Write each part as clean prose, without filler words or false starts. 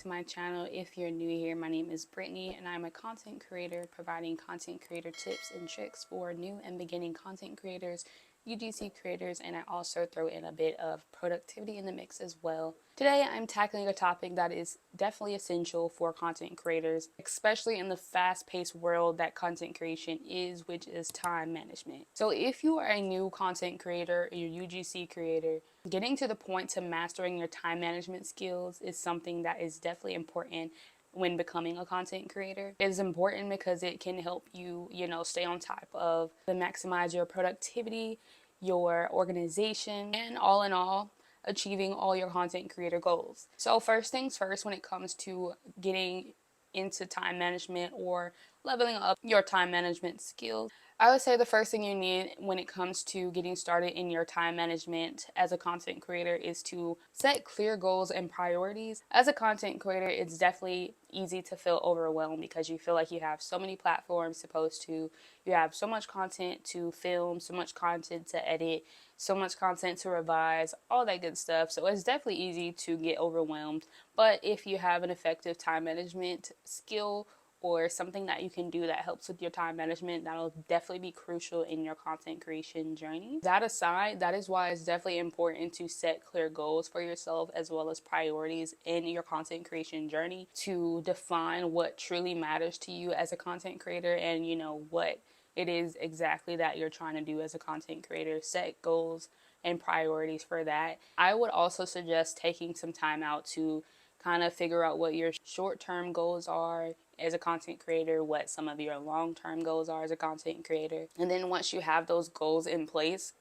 to my channel. If you're new here, my name is Brittney and I'm a content creator providing content creator tips and tricks for new and beginning content creators, UGC creators, and I also throw in a bit of productivity in the mix as well. Today I'm tackling a topic that is definitely essential for content creators, especially in the fast-paced world that content creation is, which is time management. So if you are a new content creator, a UGC creator, getting to the point to mastering your time management skills is something that is definitely important when becoming a content creator. It is important because it can help you, stay on top of and maximize your productivity, your organization, and all in all, achieving all your content creator goals. So first things first, when it comes to getting into time management or leveling up your time management skills, I would say the first thing you need when it comes to getting started in your time management as a content creator is to set clear goals and priorities. As a content creator, it's definitely easy to feel overwhelmed because you feel like you have so many platforms you have so much content to film, so much content to edit, so much content to revise, all that good stuff. So it's definitely easy to get overwhelmed. But if you have an effective time management skill or something that you can do that helps with your time management, that'll definitely be crucial in your content creation journey. That aside, that is why it's definitely important to set clear goals for yourself as well as priorities in your content creation journey to define what truly matters to you as a content creator and what it is exactly that you're trying to do as a content creator. Set goals and priorities for that. I would also suggest taking some time out to kind of figure out what your short-term goals are as a content creator, what some of your long-term goals are as a content creator. And then once you have those goals in place,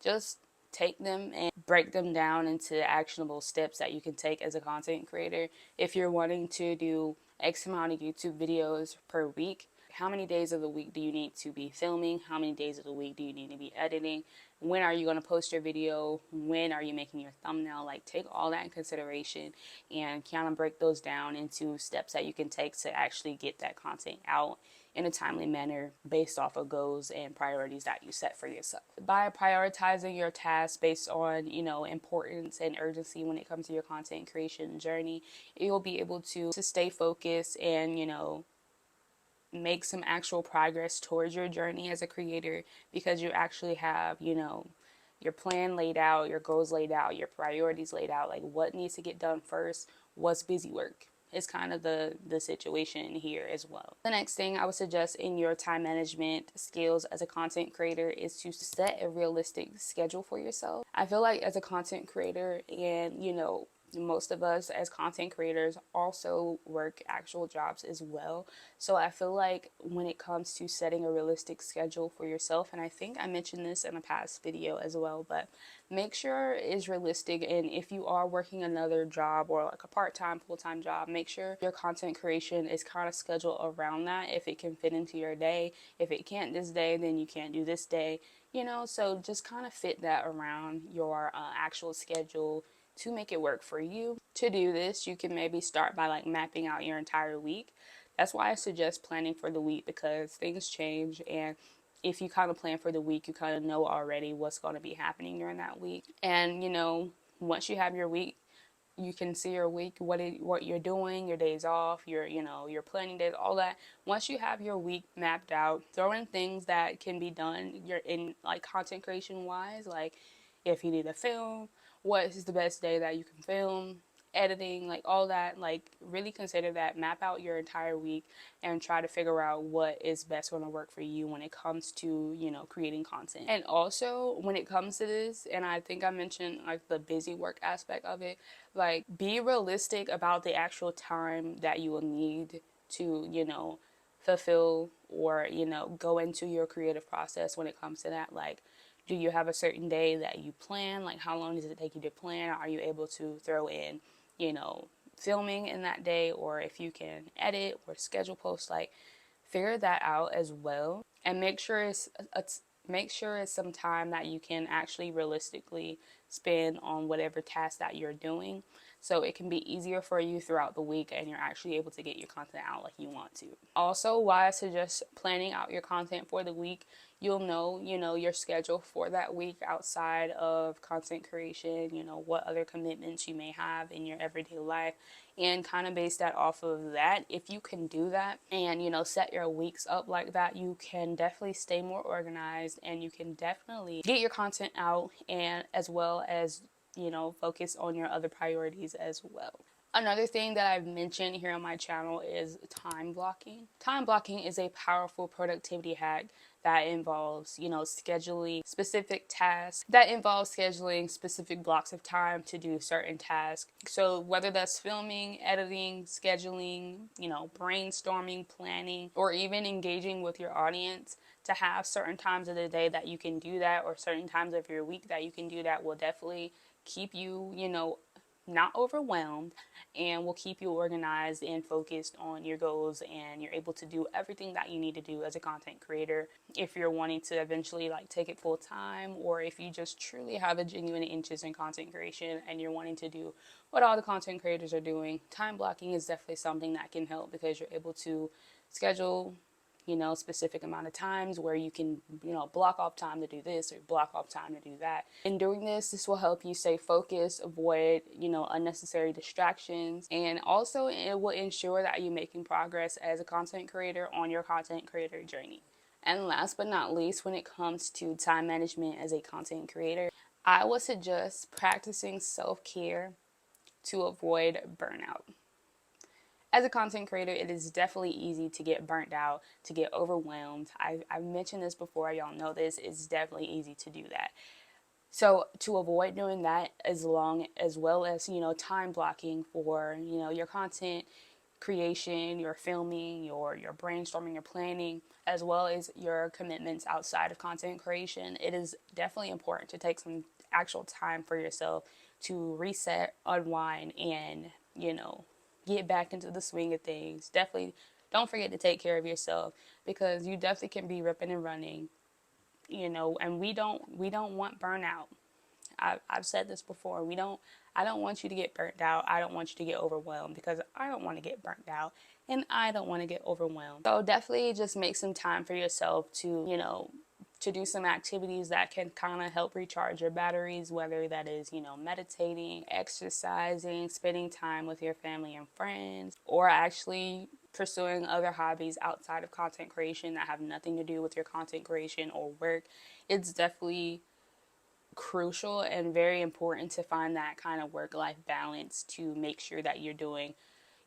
just take them and break them down into actionable steps that you can take as a content creator. If you're wanting to do X amount of YouTube videos per week, how many days of the week do you need to be filming? How many days of the week do you need to be editing? When are you going to post your video? When are you making your thumbnail? Like, take all that in consideration and kind of break those down into steps that you can take to actually get that content out in a timely manner based off of goals and priorities that you set for yourself. By prioritizing your tasks based on, importance and urgency when it comes to your content creation journey, you'll be able to stay focused and, make some actual progress towards your journey as a creator because you actually have, your plan laid out, your goals laid out, your priorities laid out, like what needs to get done first, what's busy work. It's kind of the situation here as well. The next thing I would suggest in your time management skills as a content creator is to set a realistic schedule for yourself. I feel like as a content creator and, most of us as content creators also work actual jobs as well. So I feel like when it comes to setting a realistic schedule for yourself, and I think I mentioned this in a past video as well, but make sure it's realistic. And if you are working another job or like a part-time, full-time job, make sure your content creation is kind of scheduled around that. If it can fit into your day, if it can't this day, then you can't do this day, so just kind of fit that around your actual schedule to make it work for you. To do this, you can maybe start by mapping out your entire week. That's why I suggest planning for the week, because things change, and if you kind of plan for the week, you kind of know already what's going to be happening during that week. And once you have your week, you can see your week, what you're doing, your days off, your planning days, all that. Once you have your week mapped out, throw in things that can be done. You're in content creation wise, like if you need to film, what is the best day that you can film, editing, all that. Really consider that, map out your entire week and try to figure out what is best going to work for you when it comes to creating content. And also when it comes to this, and I think I mentioned the busy work aspect of it, be realistic about the actual time that you will need to fulfill or go into your creative process when it comes to that. Do you have a certain day that you plan? How long does it take you to plan? Are you able to throw in, filming in that day? Or if you can edit or schedule posts, figure that out as well. And make sure it's some time that you can actually realistically spend on whatever task that you're doing. So it can be easier for you throughout the week and you're actually able to get your content out like you want to. Also, why I suggest planning out your content for the week, you'll know, your schedule for that week outside of content creation, what other commitments you may have in your everyday life, and kind of base that off of that. If you can do that and, set your weeks up like that, you can definitely stay more organized and you can definitely get your content out, and as well as focus on your other priorities as well. Another thing that I've mentioned here on my channel is time blocking. Time blocking is a powerful productivity hack that involves, scheduling specific tasks, that involves scheduling specific blocks of time to do certain tasks. So whether that's filming, editing, scheduling, brainstorming, planning, or even engaging with your audience, to have certain times of the day that you can do that, or certain times of your week that you can do that, will definitely keep you, not overwhelmed, and will keep you organized and focused on your goals, and you're able to do everything that you need to do as a content creator. If you're wanting to eventually take it full time, or if you just truly have a genuine interest in content creation and you're wanting to do what all the content creators are doing, time blocking is definitely something that can help, because you're able to schedule specific amount of times where you can, block off time to do this or block off time to do that. In doing this will help you stay focused, avoid, unnecessary distractions, and also it will ensure that you're making progress as a content creator on your content creator journey. And last but not least, when it comes to time management as a content creator, I would suggest practicing self-care to avoid burnout. As a content creator, it is definitely easy to get burnt out, to get overwhelmed. I've mentioned this before, y'all know this, it's definitely easy to do that. So to avoid doing that, as well as, time blocking for, your content creation, your filming, your brainstorming, your planning, as well as your commitments outside of content creation, it is definitely important to take some actual time for yourself to reset, unwind, and, get back into the swing of things. Definitely don't forget to take care of yourself, because you definitely can be ripping and running, and we don't want burnout. I've said this before. I don't want you to get burnt out. I don't want you to get overwhelmed, because I don't want to get burnt out and I don't want to get overwhelmed. So definitely just make some time for yourself to, to do some activities that can kind of help recharge your batteries, whether that is, meditating, exercising, spending time with your family and friends, or actually pursuing other hobbies outside of content creation that have nothing to do with your content creation or work. It's definitely crucial and very important to find that kind of work-life balance, to make sure that you're doing,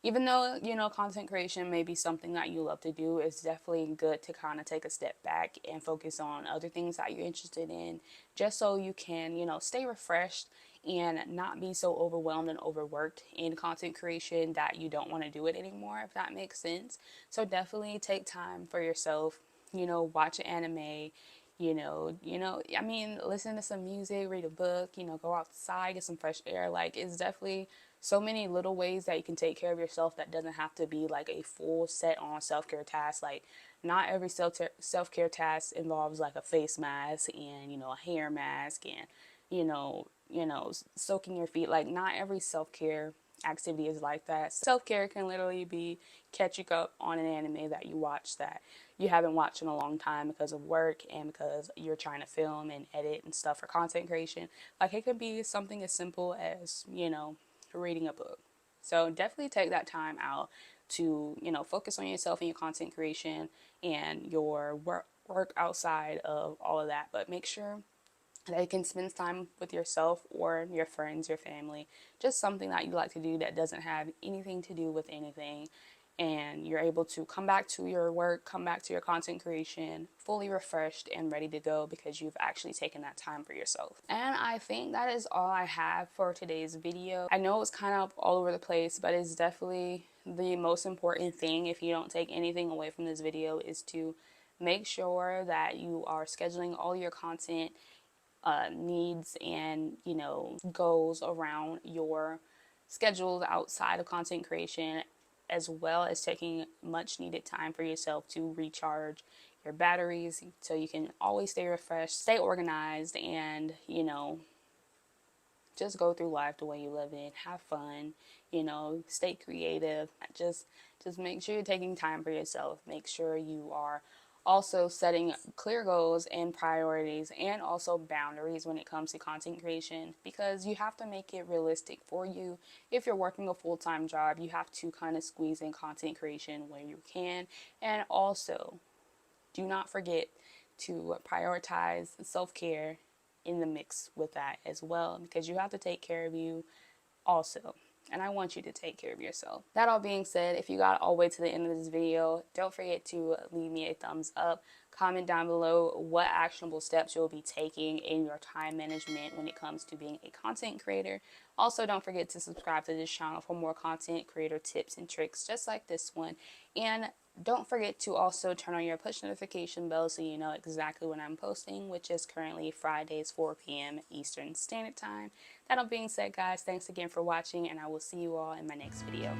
even though content creation may be something that you love to do, it's definitely good to kind of take a step back and focus on other things that you're interested in, just so you can stay refreshed and not be so overwhelmed and overworked in content creation that you don't want to do it anymore, if that makes sense. So definitely take time for yourself, watch an anime, I mean, listen to some music, read a book, go outside, get some fresh air. It's definitely so many little ways that you can take care of yourself that doesn't have to be a full set on self-care task. Not every self-care task involves a face mask and, a hair mask and, soaking your feet. Not every self-care activity is like that. Self-care can literally be catching up on an anime that you watch that you haven't watched in a long time because of work and because you're trying to film and edit and stuff for content creation. It could be something as simple as, reading a book. So definitely take that time out to, focus on yourself and your content creation and your work outside of all of that. But make sure that you can spend time with yourself or your friends, your family, just something that you like to do that doesn't have anything to do with anything. And you're able to come back to your work, come back to your content creation, fully refreshed and ready to go, because you've actually taken that time for yourself. And I think that is all I have for today's video. I know it's kind of all over the place, but it's definitely the most important thing, if you don't take anything away from this video, is to make sure that you are scheduling all your content needs and goals around your schedules outside of content creation, as well as taking much needed time for yourself to recharge your batteries, so you can always stay refreshed, stay organized, and just go through life the way you live it. Have fun, stay creative. Just make sure you're taking time for yourself. Make sure you are also setting clear goals and priorities and also boundaries when it comes to content creation, because you have to make it realistic for you. If you're working a full-time job, you have to kind of squeeze in content creation where you can. And also, do not forget to prioritize self-care in the mix with that as well, because you have to take care of you also. And I want you to take care of yourself. That all being said, if you got all the way to the end of this video, don't forget to leave me a thumbs up. Comment down below what actionable steps you'll be taking in your time management when it comes to being a content creator. Also, don't forget to subscribe to this channel for more content creator tips and tricks just like this one. And don't forget to also turn on your push notification bell so you know exactly when I'm posting, which is currently Fridays 4 p.m. Eastern Standard Time. That all being said, guys, thanks again for watching, and I will see you all in my next video.